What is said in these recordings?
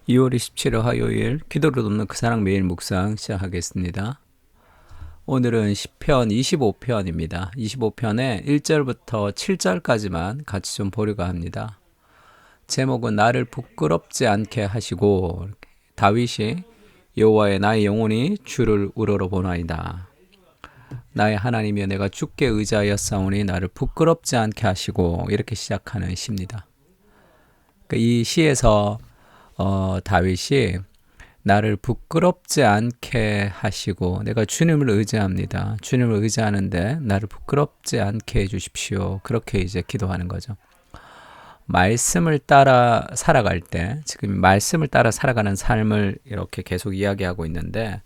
2월 27일 화요일 기도를 돕는 그 사랑 매일 묵상 시작하겠습니다. 오늘은 시편 25편입니다. 25편의 1절부터 7절까지만 같이 좀 보려고 합니다. 제목은 나를 부끄럽지 않게 하시고, 다윗이 여호와의 나의 영혼이 주를 우러러보나이다. 나의 하나님이여 내가 주께 의지하였사오니 나를 부끄럽지 않게 하시고, 이렇게 시작하는 시입니다. 이 시에서 다윗이 나를 부끄럽지 않게 하시고, 내가 주님을 의지합니다. 주님을 의지하는데 나를 부끄럽지 않게 해주십시오. 그렇게 이제 기도하는 거죠. 말씀을 따라 살아갈 때, 지금 말씀을 따라 살아가는 삶을 이렇게 계속 이야기하고 있는데,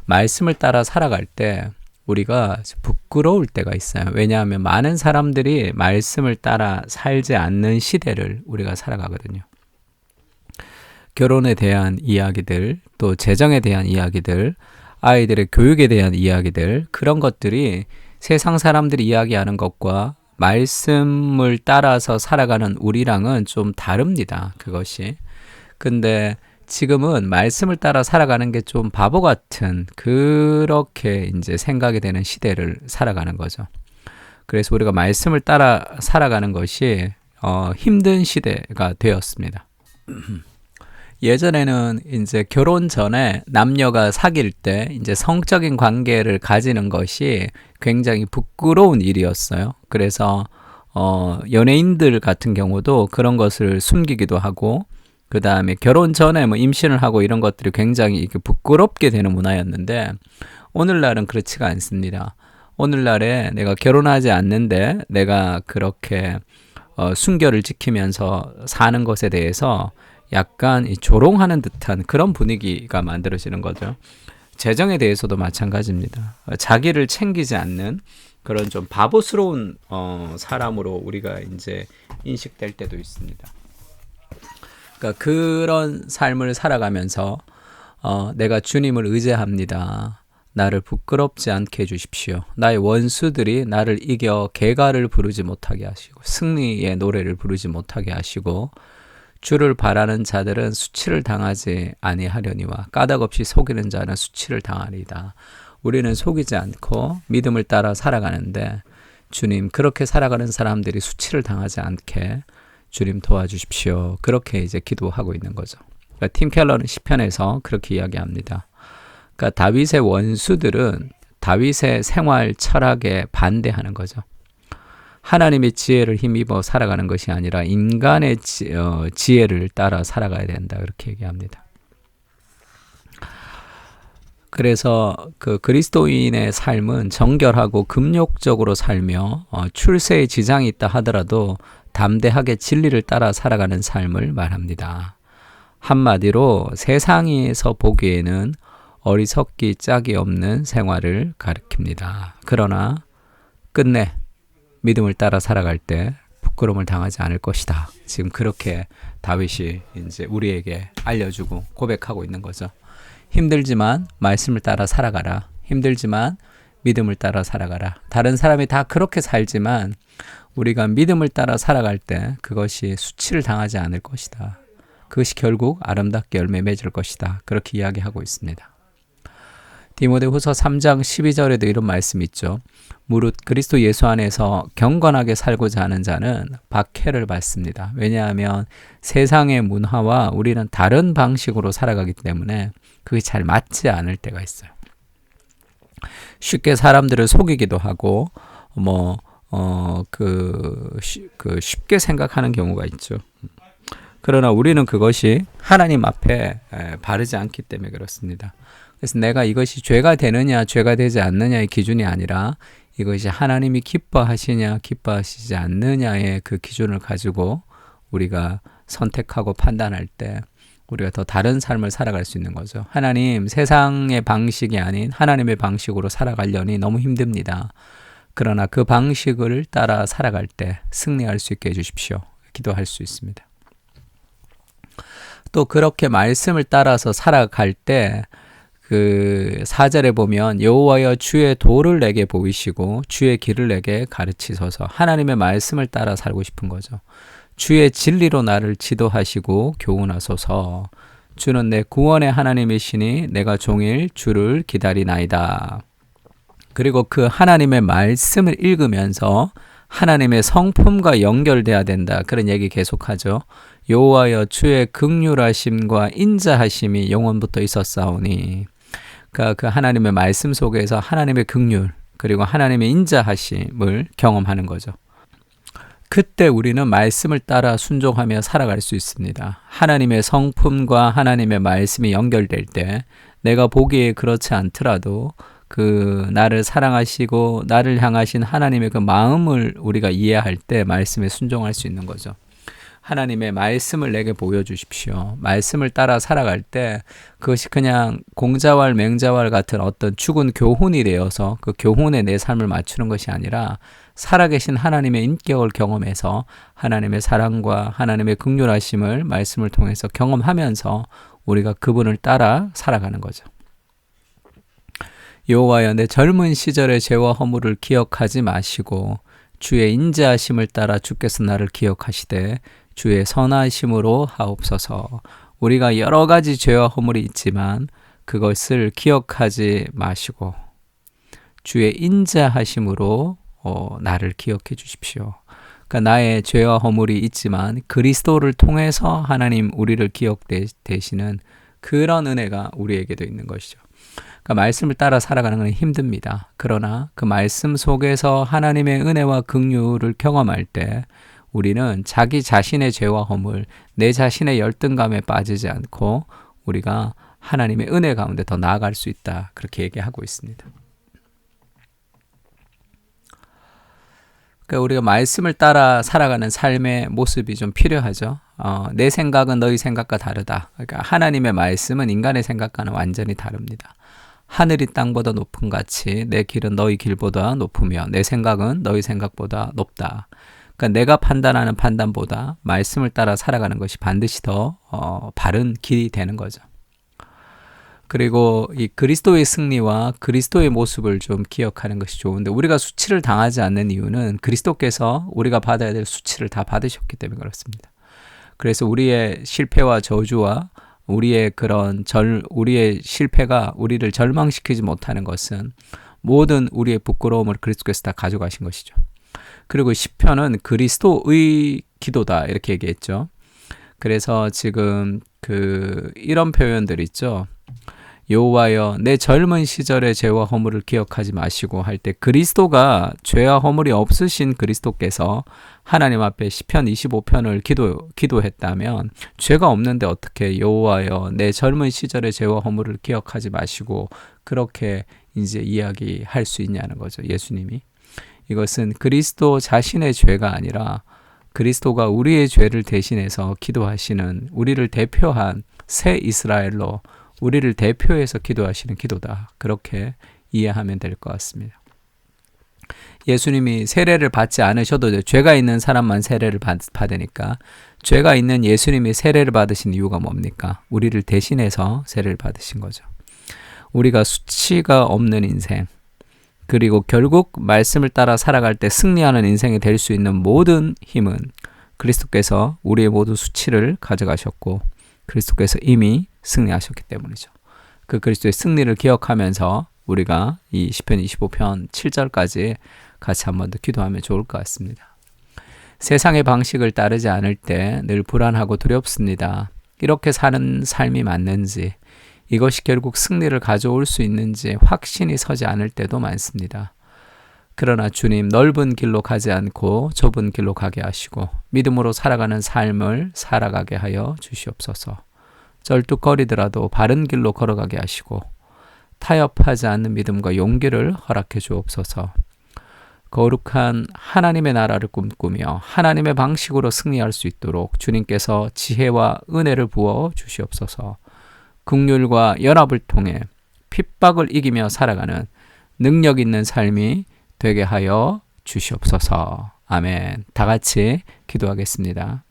말씀을 따라 살아갈 때 우리가 부끄러울 때가 있어요. 왜냐하면 많은 사람들이 말씀을 따라 살지 않는 시대를 우리가 살아가거든요. 결혼에 대한 이야기들, 또 재정에 대한 이야기들, 아이들의 교육에 대한 이야기들, 그런 것들이 세상 사람들이 이야기하는 것과 말씀을 따라서 살아가는 우리랑은 좀 다릅니다. 그것이. 근데 지금은 말씀을 따라 살아가는 게 좀 바보 같은 그렇게 이제 생각이 되는 시대를 살아가는 거죠. 그래서 우리가 말씀을 따라 살아가는 것이 힘든 시대가 되었습니다. 예전에는 이제 결혼 전에 남녀가 사귈 때 이제 성적인 관계를 가지는 것이 굉장히 부끄러운 일이었어요. 그래서 연예인들 같은 경우도 그런 것을 숨기기도 하고, 그 다음에 결혼 전에 뭐 임신을 하고 이런 것들이 굉장히 이렇게 부끄럽게 되는 문화였는데, 오늘날은 그렇지가 않습니다. 오늘날에 내가 결혼하지 않는데 내가 그렇게 순결을 지키면서 사는 것에 대해서 약간 조롱하는 듯한 그런 분위기가 만들어지는 거죠. 재정에 대해서도 마찬가지입니다. 자기를 챙기지 않는 그런 좀 바보스러운 사람으로 우리가 이제 인식될 때도 있습니다. 그러니까 그런 삶을 살아가면서 내가 주님을 의지합니다. 나를 부끄럽지 않게 해주십시오. 나의 원수들이 나를 이겨 개가를 부르지 못하게 하시고, 승리의 노래를 부르지 못하게 하시고, 주를 바라는 자들은 수치를 당하지 아니하려니와 까닭없이 속이는 자는 수치를 당하리이다. 우리는 속이지 않고 믿음을 따라 살아가는데, 주님, 그렇게 살아가는 사람들이 수치를 당하지 않게 주님 도와주십시오. 그렇게 이제 기도하고 있는 거죠. 그러니까 팀 켈러는 시편에서 그렇게 이야기합니다. 그러니까 다윗의 원수들은 다윗의 생활 철학에 반대하는 거죠. 하나님의 지혜를 힘입어 살아가는 것이 아니라 인간의 지혜를 따라 살아가야 된다. 그렇게 얘기합니다. 그래서 그 그리스도인의 삶은 정결하고 금욕적으로 살며 출세에 지장이 있다 하더라도 담대하게 진리를 따라 살아가는 삶을 말합니다. 한마디로 세상에서 보기에는 어리석기 짝이 없는 생활을 가리킵니다. 그러나 끝내 믿음을 따라 살아갈 때 부끄러움을 당하지 않을 것이다. 지금 그렇게 다윗이 이제 우리에게 알려주고 고백하고 있는 거죠. 힘들지만 말씀을 따라 살아가라. 힘들지만 믿음을 따라 살아가라. 다른 사람이 다 그렇게 살지만 우리가 믿음을 따라 살아갈 때 그것이 수치를 당하지 않을 것이다. 그것이 결국 아름답게 열매 맺을 것이다. 그렇게 이야기하고 있습니다. 디모데후서 3장 12절에도 이런 말씀이 있죠. 무릇 그리스도 예수 안에서 경건하게 살고자 하는 자는 박해를 받습니다. 왜냐하면 세상의 문화와 우리는 다른 방식으로 살아가기 때문에 그게 잘 맞지 않을 때가 있어요. 쉽게 사람들을 속이기도 하고 쉽게 생각하는 경우가 있죠. 그러나 우리는 그것이 하나님 앞에 바르지 않기 때문에 그렇습니다. 그래서 내가 이것이 죄가 되느냐 죄가 되지 않느냐의 기준이 아니라 이것이 하나님이 기뻐하시냐 기뻐하시지 않느냐의 그 기준을 가지고 우리가 선택하고 판단할 때 우리가 더 다른 삶을 살아갈 수 있는 거죠. 하나님, 세상의 방식이 아닌 하나님의 방식으로 살아가려니 너무 힘듭니다. 그러나 그 방식을 따라 살아갈 때 승리할 수 있게 해주십시오. 기도할 수 있습니다. 또 그렇게 말씀을 따라서 살아갈 때 그 4절에 보면 여호와여 주의 도를 내게 보이시고 주의 길을 내게 가르치소서. 하나님의 말씀을 따라 살고 싶은 거죠. 주의 진리로 나를 지도하시고 교훈하소서. 주는 내 구원의 하나님이시니 내가 종일 주를 기다리나이다. 그리고 그 하나님의 말씀을 읽으면서 하나님의 성품과 연결돼야 된다. 그런 얘기 계속하죠. 여호와여 주의 긍휼하심과 인자하심이 영원부터 있었사오니. 그러니까 그 하나님의 말씀 속에서 하나님의 긍휼 그리고 하나님의 인자하심을 경험하는 거죠. 그때 우리는 말씀을 따라 순종하며 살아갈 수 있습니다. 하나님의 성품과 하나님의 말씀이 연결될 때 내가 보기에 그렇지 않더라도 그 나를 사랑하시고 나를 향하신 하나님의 그 마음을 우리가 이해할 때 말씀에 순종할 수 있는 거죠. 하나님의 말씀을 내게 보여주십시오. 말씀을 따라 살아갈 때 그것이 그냥 공자왈 맹자왈 같은 어떤 죽은 교훈이 되어서 그 교훈에 내 삶을 맞추는 것이 아니라 살아계신 하나님의 인격을 경험해서 하나님의 사랑과 하나님의 긍휼하심을 말씀을 통해서 경험하면서 우리가 그분을 따라 살아가는 거죠. 여호와여 내 젊은 시절의 죄와 허물을 기억하지 마시고 주의 인자하심을 따라 주께서 나를 기억하시되 주의 선하심으로 하옵소서. 우리가 여러 가지 죄와 허물이 있지만 그것을 기억하지 마시고 주의 인자하심으로 나를 기억해 주십시오. 그러니까 나의 죄와 허물이 있지만 그리스도를 통해서 하나님 우리를 기억되시는 그런 은혜가 우리에게도 있는 것이죠. 그러니까 말씀을 따라 살아가는 건 힘듭니다. 그러나 그 말씀 속에서 하나님의 은혜와 긍휼을 경험할 때 우리는 자기 자신의 죄와 허물, 내 자신의 열등감에 빠지지 않고 우리가 하나님의 은혜 가운데 더 나아갈 수 있다. 그렇게 얘기하고 있습니다. 그러니까 우리가 말씀을 따라 살아가는 삶의 모습이 좀 필요하죠. 내 생각은 너희 생각과 다르다. 그러니까 하나님의 말씀은 인간의 생각과는 완전히 다릅니다. 하늘이 땅보다 높은 같이 내 길은 너희 길보다 높으며 내 생각은 너희 생각보다 높다. 그러니까 내가 판단하는 판단보다 말씀을 따라 살아가는 것이 반드시 더 바른 길이 되는 거죠. 그리고 이 그리스도의 승리와 그리스도의 모습을 좀 기억하는 것이 좋은데 우리가 수치를 당하지 않는 이유는 그리스도께서 우리가 받아야 될 수치를 다 받으셨기 때문에 그렇습니다. 그래서 우리의 실패와 저주와 우리의 우리의 실패가 우리를 절망시키지 못하는 것은 모든 우리의 부끄러움을 그리스도께서 다 가져가신 것이죠. 그리고 시편은 그리스도의 기도다 이렇게 얘기했죠. 그래서 지금 이런 표현들 있죠. 여호와여 내 젊은 시절의 죄와 허물을 기억하지 마시고 할 때 그리스도가 죄와 허물이 없으신 그리스도께서 하나님 앞에 시편 25편을 기도했다면 죄가 없는데 어떻게 여호와여 내 젊은 시절의 죄와 허물을 기억하지 마시고 그렇게 이제 이야기할 수 있냐는 거죠. 예수님이. 이것은 그리스도 자신의 죄가 아니라 그리스도가 우리의 죄를 대신해서 기도하시는 우리를 대표한 새 이스라엘로 우리를 대표해서 기도하시는 기도다. 그렇게 이해하면 될 것 같습니다. 예수님이 세례를 받지 않으셔도 죄가 있는 사람만 세례를 받으니까 죄가 있는 예수님이 세례를 받으신 이유가 뭡니까? 우리를 대신해서 세례를 받으신 거죠. 우리가 수치가 없는 인생 그리고 결국 말씀을 따라 살아갈 때 승리하는 인생이 될 수 있는 모든 힘은 그리스도께서 우리의 모든 수치를 가져가셨고 그리스도께서 이미 승리하셨기 때문이죠. 그 그리스도의 승리를 기억하면서 우리가 이 시편 25편 7절까지 같이 한번 더 기도하면 좋을 것 같습니다. 세상의 방식을 따르지 않을 때 늘 불안하고 두렵습니다. 이렇게 사는 삶이 맞는지 이것이 결국 승리를 가져올 수 있는지 확신이 서지 않을 때도 많습니다. 그러나 주님 넓은 길로 가지 않고 좁은 길로 가게 하시고 믿음으로 살아가는 삶을 살아가게 하여 주시옵소서. 쩔뚝거리더라도 바른 길로 걸어가게 하시고 타협하지 않는 믿음과 용기를 허락해 주옵소서. 거룩한 하나님의 나라를 꿈꾸며 하나님의 방식으로 승리할 수 있도록 주님께서 지혜와 은혜를 부어 주시옵소서. 긍휼과 연합을 통해 핍박을 이기며 살아가는 능력 있는 삶이 되게 하여 주시옵소서. 아멘. 다 같이 기도하겠습니다.